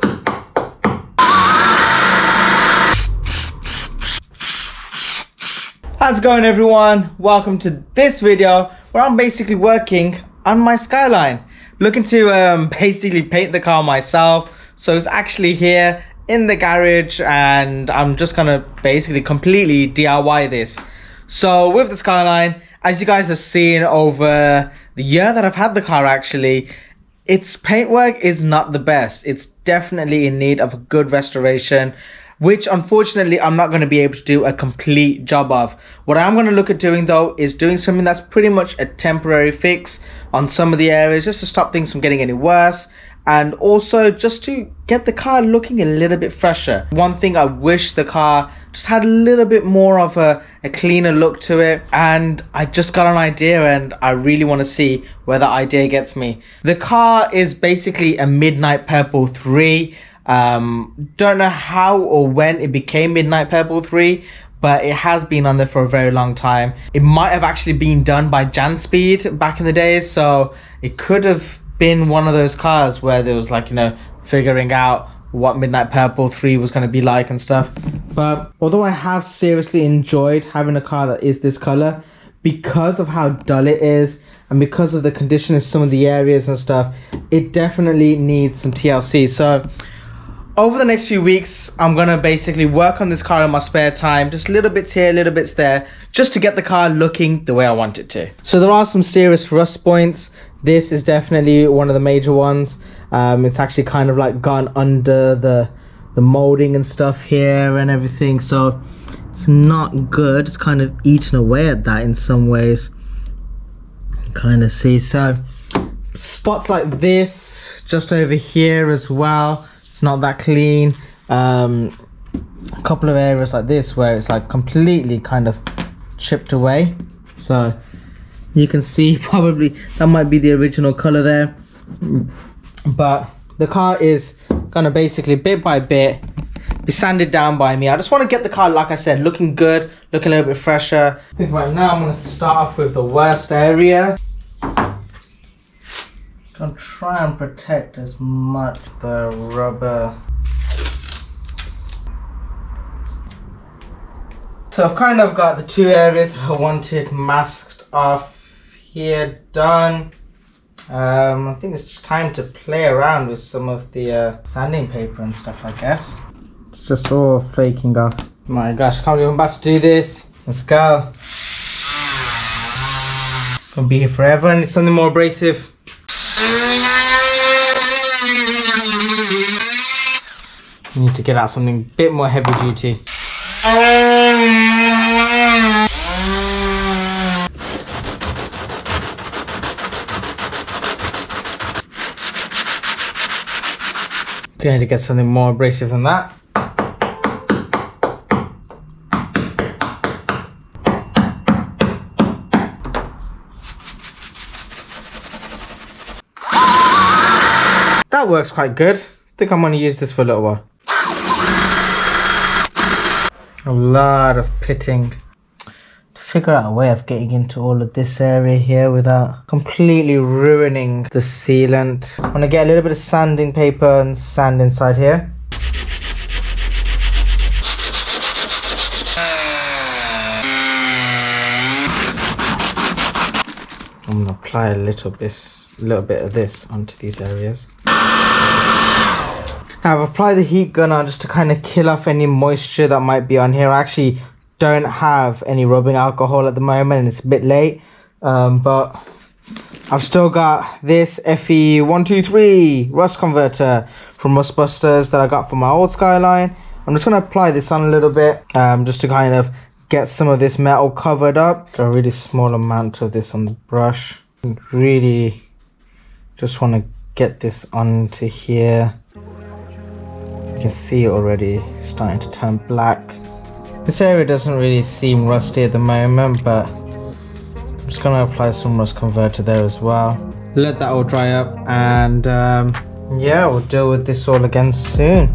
How's it going, everyone? Welcome to this video where I'm basically working on my Skyline, looking to basically paint the car myself. So it's actually here in the garage and I'm just gonna basically completely DIY this. So with the Skyline, as you guys have seen over the year that I've had the car, actually its paintwork is not the best. It's definitely in need of a good restoration, which unfortunately I'm not going to be able to do a complete job of. What I'm going to look at doing though is doing something that's pretty much a temporary fix on some of the areas, just to stop things from getting any worse, and also just to get the car looking a little bit fresher. One thing I wish the car just had a little bit more of a cleaner look to it, and I just got an idea and I really want to see where that idea gets me. The car is basically a Midnight Purple 3. Don't know how or when it became Midnight Purple 3, but it has been on there for a very long time. It might have actually been done by Janspeed back in the days, so it could have been one of those cars where there was, like, you know, figuring out what Midnight Purple 3 was going to be like and stuff. But although I have seriously enjoyed having a car that is this color, because of how dull it is and because of the condition in some of the areas and stuff, it definitely needs some TLC. So over the next few weeks, I'm going to basically work on this car in my spare time, just little bits here, little bits there, just to get the car looking the way I want it to. So there are some serious rust points. This is definitely one of the major ones. It's actually kind of like gone under the molding and stuff here and everything, so it's not good. It's kind of eaten away at that in some ways. Kind of see, so spots like this just over here as well. It's not that clean. A couple of areas like this where it's like completely kind of chipped away. So you can see probably that might be the original color there. But the car is gonna basically bit by bit be sanded down by me. I just want to get the car, like I said, looking good, looking a little bit fresher. I think right now I'm gonna start off with the worst area. Gonna try and protect as much the rubber. So I've kind of got the two areas I wanted masked off here done. I think it's just time to play around with some of the sanding paper and stuff, I guess. It's just all flaking off. My gosh, I can't believe I'm about to do this. Let's go. Gonna be here forever. I need something more abrasive. Need to get out something a bit more heavy duty. Need to get something more abrasive than that. That works quite good. I think I'm going to use this for a little while. A lot of pitting. To figure out a way of getting into all of this area here without completely ruining the sealant. I'm going to get a little bit of sanding paper and sand inside here. I'm going to apply a little bit of this onto these areas. Now I've applied the heat gun on just to kind of kill off any moisture that might be on here. I actually don't have any rubbing alcohol at the moment and it's a bit late, but I've still got this FE123 rust converter from Rustbusters that I got from my old Skyline. I'm just going to apply this on a little bit just to kind of get some of this metal covered up. Got a really small amount of this on the brush. Really just want to get this onto here. You can see it already starting to turn black. This area doesn't really seem rusty at the moment, but I'm just going to apply some rust converter there as well. Let that all dry up and yeah, we'll deal with this all again soon.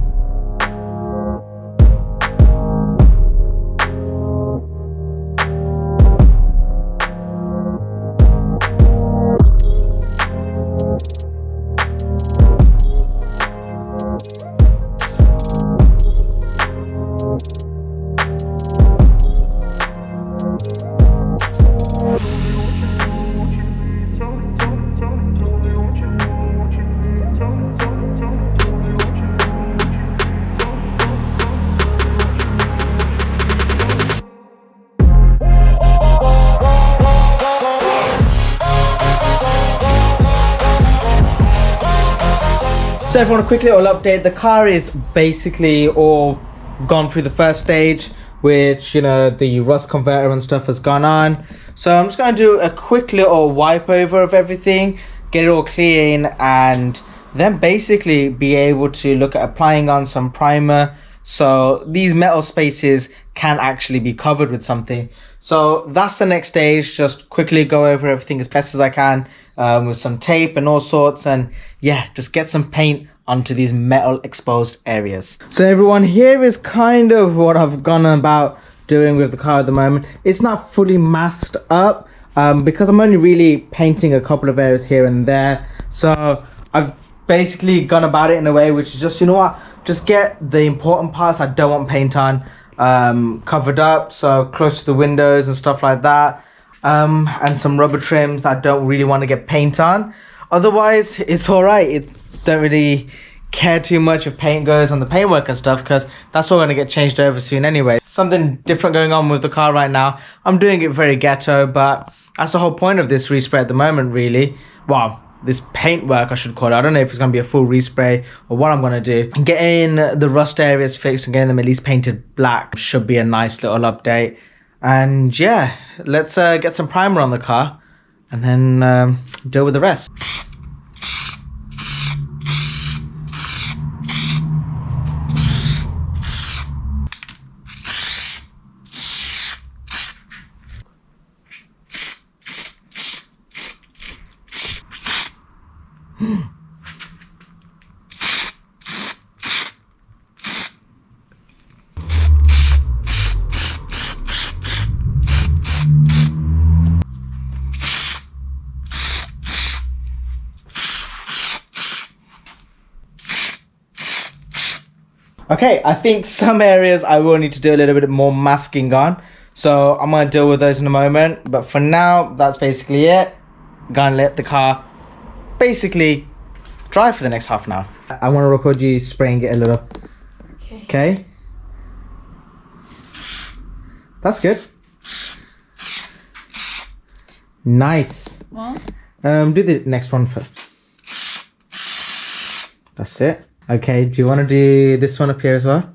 So everyone, a quick little update. The car is basically all gone through the first stage, which, you know, the rust converter and stuff has gone on. So I'm just going to do a quick little wipe over of everything, get it all clean, and then basically be able to look at applying on some primer so these metal spaces can actually be covered with something. So that's the next stage. Just quickly go over everything as best as I can with some tape and all sorts, and yeah, just get some paint onto these metal exposed areas. So everyone, here is kind of what I've gone about doing with the car at the moment. It's not fully masked up because I'm only really painting a couple of areas here and there. So I've basically gone about it in a way which is just, you know what, just get the important parts I don't want paint on covered up, so close to the windows and stuff like that, and some rubber trims that I don't really want to get paint on. Otherwise it's all right. It don't really care too much if paint goes on the paintwork and stuff, because that's all going to get changed over soon anyway. Something different going on with the car right now. I'm doing it very ghetto, but that's the whole point of this respray at the moment, really. Well, this paint work, I should call it. I don't know if it's going to be a full respray or what I'm going to do. And getting the rust areas fixed and getting them at least painted black should be a nice little update. And yeah, let's get some primer on the car and then deal with the rest. Okay, I think some areas I will need to do a little bit more masking on, so I'm going to deal with those in a moment. But for now, that's basically it. I'm going to let the car basically dry for the next half an hour. I want to record you spraying it a little. Okay. That's good. Nice. What? Do the next one first. That's it. Okay, do you want to do this one up here as well?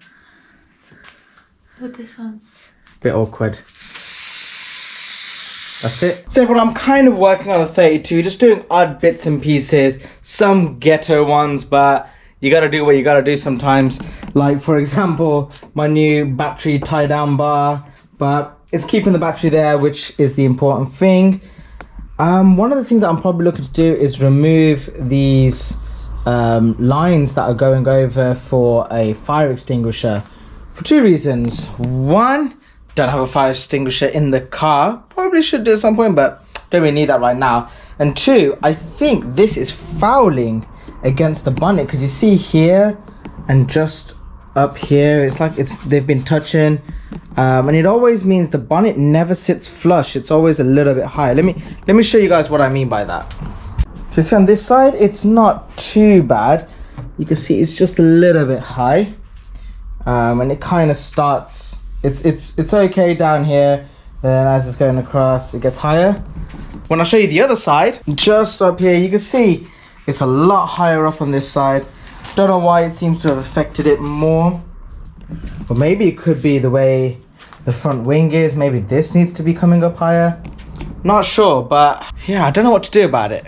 But this one's Bit awkward. That's it. So everyone, I'm kind of working on the 32, just doing odd bits and pieces, some ghetto ones, but you gotta do what you gotta do sometimes. Like, for example, my new battery tie down bar, but it's keeping the battery there, which is the important thing. One of the things that I'm probably looking to do is remove these lines that are going over for a fire extinguisher for two reasons. One, don't have a fire extinguisher in the car, probably should do at some point, but don't really need that right now. And two, I think this is fouling against the bonnet, because you see here and just up here, it's like they've been touching, and it always means the bonnet never sits flush. It's always a little bit higher. Let me show you guys what I mean by that. So you see on this side, it's not too bad. You can see it's just a little bit high, and it kind of starts. It's okay down here. Then as it's going across, it gets higher. When I show you the other side, just up here, you can see it's a lot higher up on this side. Don't know why it seems to have affected it more, but maybe it could be the way the front wing is. Maybe this needs to be coming up higher. Not sure, but yeah, I don't know what to do about it.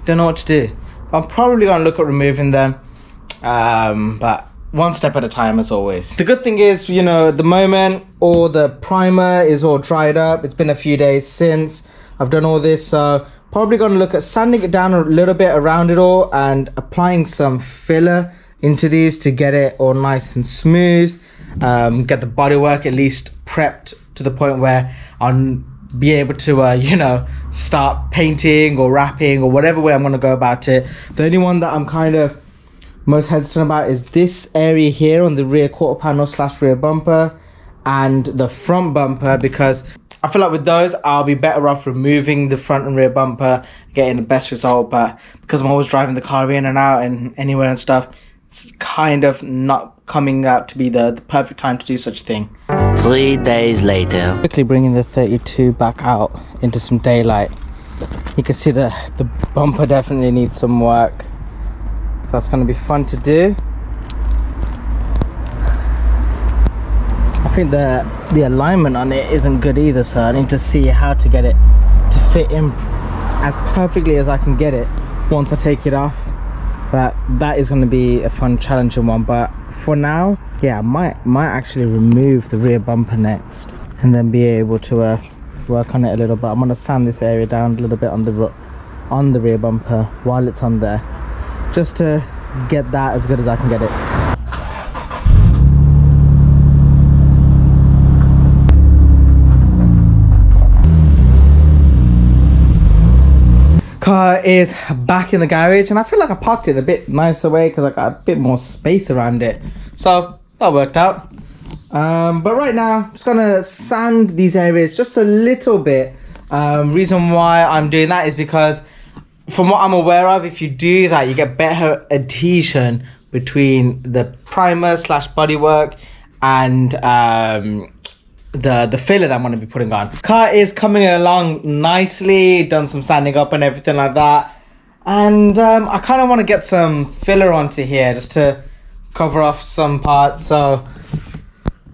Don't know what to do. I'm probably gonna look at removing them, but one step at a time, as always. The good thing is, you know, at the moment all the primer is all dried up. It's been a few days since I've done all this, so probably gonna look at sanding it down a little bit around it all and applying some filler into these to get it all nice and smooth, get the bodywork at least prepped to the point where I'll be able to you know, start painting or wrapping or whatever way I'm going to go about it. The only one that I'm kind of most hesitant about is this area here on the rear quarter panel / rear bumper and the front bumper, because I feel like with those I'll be better off removing the front and rear bumper, getting the best result. But because I'm always driving the car in and out and anywhere and stuff, it's kind of not coming out to be the perfect time to do such a thing. 3 days later. Quickly bringing the 32 back out into some daylight. You can see the bumper definitely needs some work. that's going to be fun to do. I think the alignment on it isn't good either, so I need to see how to get it to fit in as perfectly as I can get it once I take it off. But that is going to be a fun, challenging one. But for now, yeah, I might actually remove the rear bumper next, and then be able to work on it a little bit. I'm going to sand this area down a little bit on the rear bumper while it's on there, just to get that as good as I can get it. Car is back in the garage, and I feel like I parked it a bit nicer way because I got a bit more space around it, so that worked out. But right now I'm just gonna sand these areas just a little bit. Reason why I'm doing that is because from what I'm aware of, if you do that, you get better adhesion between the primer / bodywork and the filler that I'm going to be putting on. Car is coming along nicely, done some sanding up and everything like that, and I kind of want to get some filler onto here just to cover off some parts. So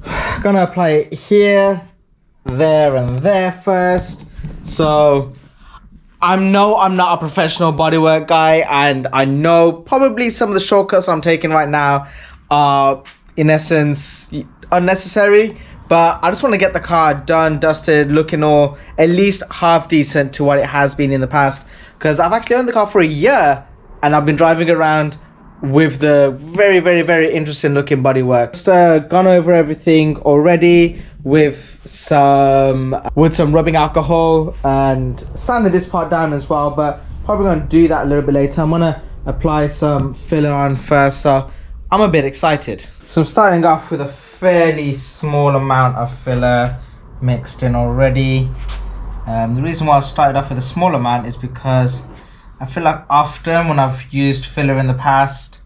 I'm gonna apply it here, there and there first. So I know I'm not a professional bodywork guy, and I know probably some of the shortcuts I'm taking right now are in essence unnecessary. But I just want to get the car done, dusted, looking all at least half decent to what it has been in the past. Because I've actually owned the car for a year, and I've been driving around with the very, very, very interesting looking bodywork. Just gone over everything already with some rubbing alcohol and sanding this part down as well. But probably going to do that a little bit later. I'm going to apply some filler on first, so I'm a bit excited. So I'm starting off with a fairly small amount of filler mixed in already. The reason why I started off with a small amount is because I feel like often when I've used filler in the past,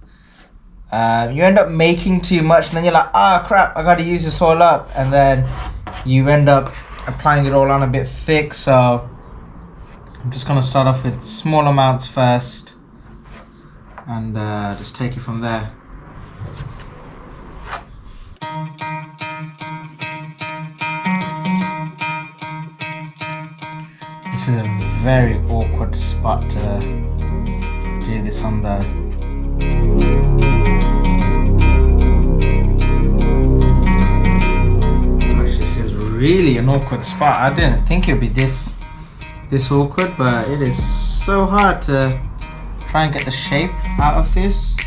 you end up making too much, and then you're like, ah, crap, I gotta use this all up, and then you end up applying it all on a bit thick. So I'm just gonna start off with small amounts first, and just take it from there. This is a very awkward spot to do this on though. Gosh, this is really an awkward spot. I didn't think it would be this awkward, but it is so hard to try and get the shape out of this.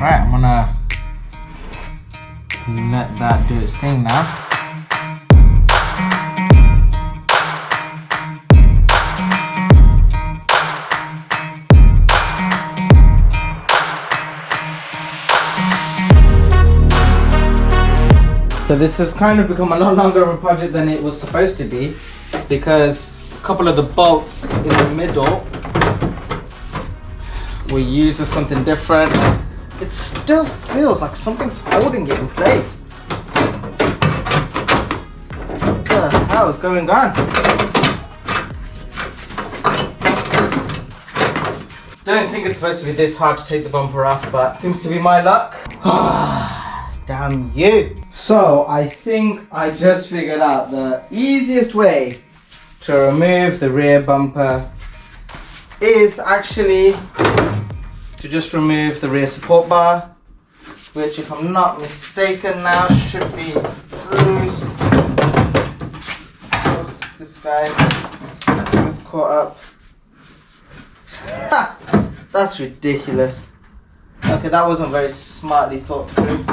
Right, I'm gonna let that do its thing now. So this has kind of become a lot longer of a project than it was supposed to be, because a couple of the bolts in the middle were used as something different. It still feels like something's holding it in place. What the hell is going on? Don't think it's supposed to be this hard to take the bumper off, but seems to be my luck. Damn you. So I think I just figured out the easiest way to remove the rear bumper is actually to just remove the rear support bar, which if I'm not mistaken now should be loose. This guy gets caught up. Ha! That's ridiculous. Okay, that wasn't very smartly thought through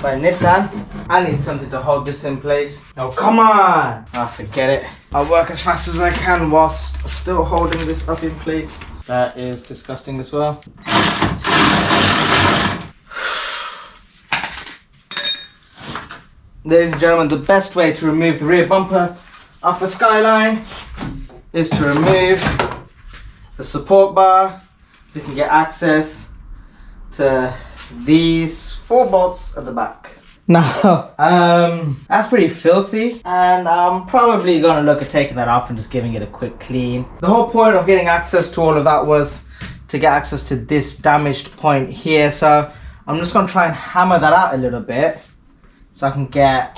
by Nissan. I need something to hold this in place. Oh, come on! Ah, forget it. I'll work as fast as I can whilst still holding this up in place. That is disgusting as well. Ladies and gentlemen, the best way to remove the rear bumper off a Skyline is to remove the support bar so you can get access to these 4 bolts at the back. Now, that's pretty filthy, and I'm probably gonna look at taking that off and just giving it a quick clean. The whole point of getting access to all of that was to get access to this damaged point here. So I'm just going to try and hammer that out a little bit so I can get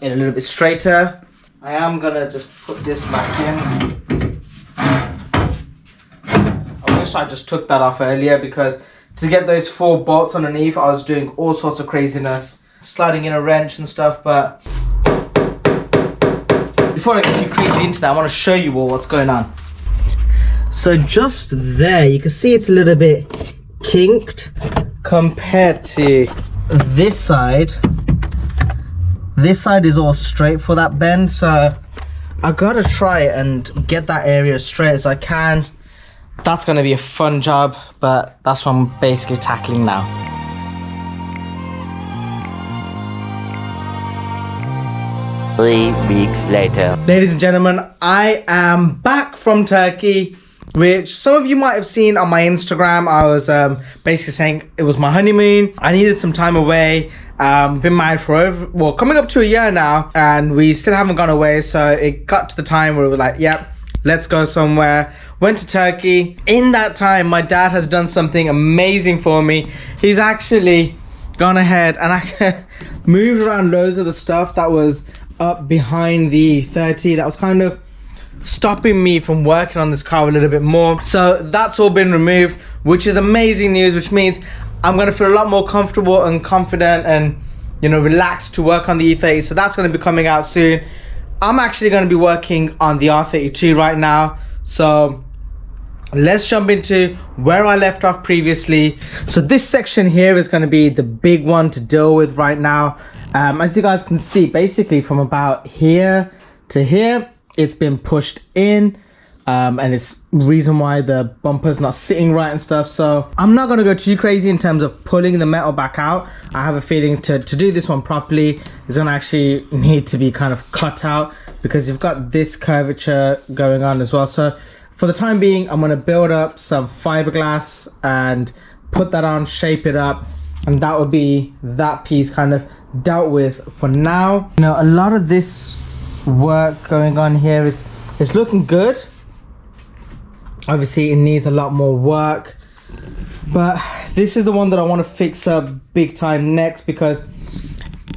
it a little bit straighter. I am going to just put this back in. I wish I just took that off earlier, because to get those 4 bolts underneath, I was doing all sorts of craziness, sliding in a wrench and stuff. But before I get too crazy into that, I want to show you all what's going on. So just there, you can see it's a little bit kinked compared to this side. This side is all straight for that bend, so I gotta try and get that area as straight as I can. That's gonna be a fun job, but that's what I'm basically tackling now. Three weeks later. Ladies and gentlemen, I am back from Turkey, which some of you might have seen on my Instagram. I was basically saying it was my honeymoon. I needed some time away. Been married for coming up to a year now, and we still haven't gone away. So it got to the time where we were like, yep, let's go somewhere. Went to Turkey. In that time, my dad has done something amazing for me. He's actually gone ahead and I moved around loads of the stuff that was up behind the 30 that was kind of stopping me from working on this car a little bit more. So that's all been removed, which is amazing news, which means I'm going to feel a lot more comfortable and confident and, you know, relaxed to work on the E30. So that's going to be coming out soon. I'm actually going to be working on the R32 right now. So let's jump into where I left off previously. So this section here is going to be the big one to deal with right now. As you guys can see, basically from about here to here, it's been pushed in. And it's reason why the bumper's not sitting right and stuff. So I'm not going to go too crazy in terms of pulling the metal back out. I have a feeling to do this one properly, it's going to actually need to be kind of cut out, because you've got this curvature going on as well. So for the time being, I'm going to build up some fiberglass and put that on, shape it up, and that would be that piece kind of dealt with for now. You know, a lot of this work going on here is looking good. Obviously it needs a lot more work, but this is the one that I want to fix up big time next, because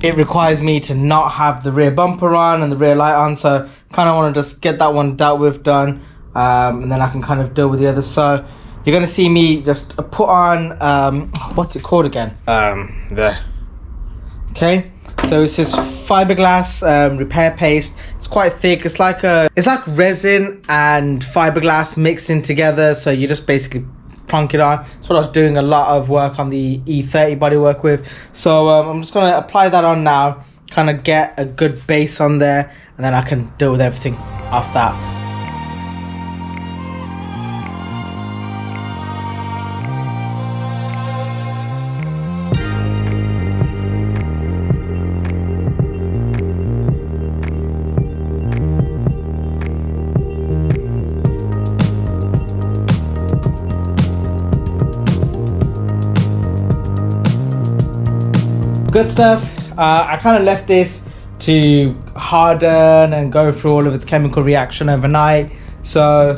it requires me to not have the rear bumper on and the rear light on. So kind of want to just get that one dealt with, done, and then I can kind of deal with the others. So you're going to see me just put on what's it called again, there. Okay, so it's this fiberglass repair paste. It's quite thick. It's like resin and fiberglass mixed in together. So you just basically plonk it on. That's what I was doing a lot of work on the E30 bodywork with. So I'm just going to apply that on now, kind of get a good base on there, and then I can deal with everything off that. Good stuff. I kind of left this to harden and go through all of its chemical reaction overnight, so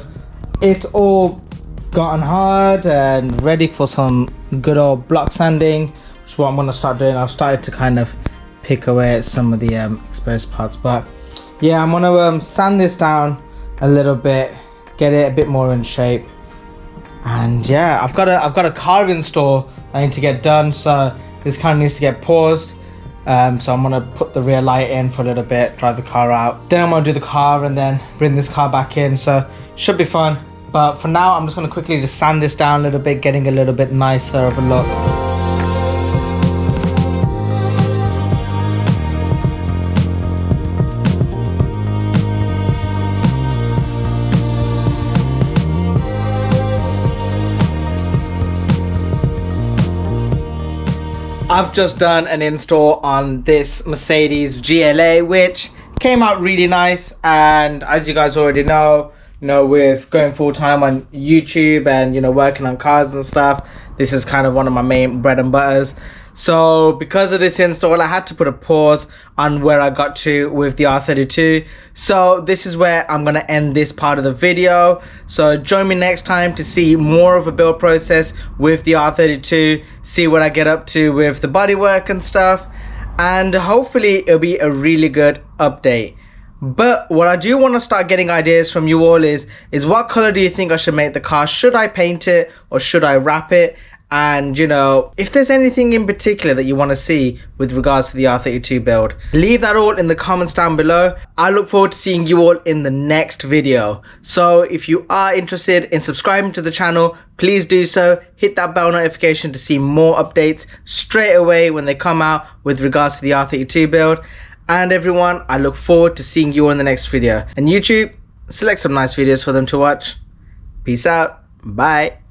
it's all gotten hard and ready for some good old block sanding, which is what I'm going to start doing. I've started to kind of pick away at some of the exposed parts, but yeah, I'm going to sand this down a little bit, get it a bit more in shape. And yeah, I've got a car install I need to get done, so this kind of needs to get paused. So I'm gonna put the rear light in for a little bit, drive the car out. Then I'm gonna do the car and then bring this car back in. So should be fun. But for now, I'm just gonna quickly just sand this down a little bit, getting a little bit nicer of a look. I've just done an install on this Mercedes GLA, which came out really nice. And as you guys already know, with going full time on YouTube and, working on cars and stuff, This is kind of one of my main bread and butters. So because of this install, I had to put a pause on where I got to with the R32. So this is where I'm going to end this part of the video. So join me next time to see more of a build process with the R32, see what I get up to with the bodywork and stuff, and hopefully it'll be a really good update. But what I do want to start getting ideas from you all is what color do you think I should make the car? Should I paint it or should I wrap it? And you know, if there's anything in particular that you want to see with regards to the R32 build, leave that all in the comments down below. I look forward to seeing you all in the next video. So if you are interested in subscribing to the channel, please do so. Hit that bell notification to see more updates straight away when they come out with regards to the R32 build. And everyone, I look forward to seeing you in the next video. And YouTube, select some nice videos for them to watch. Peace out. Bye.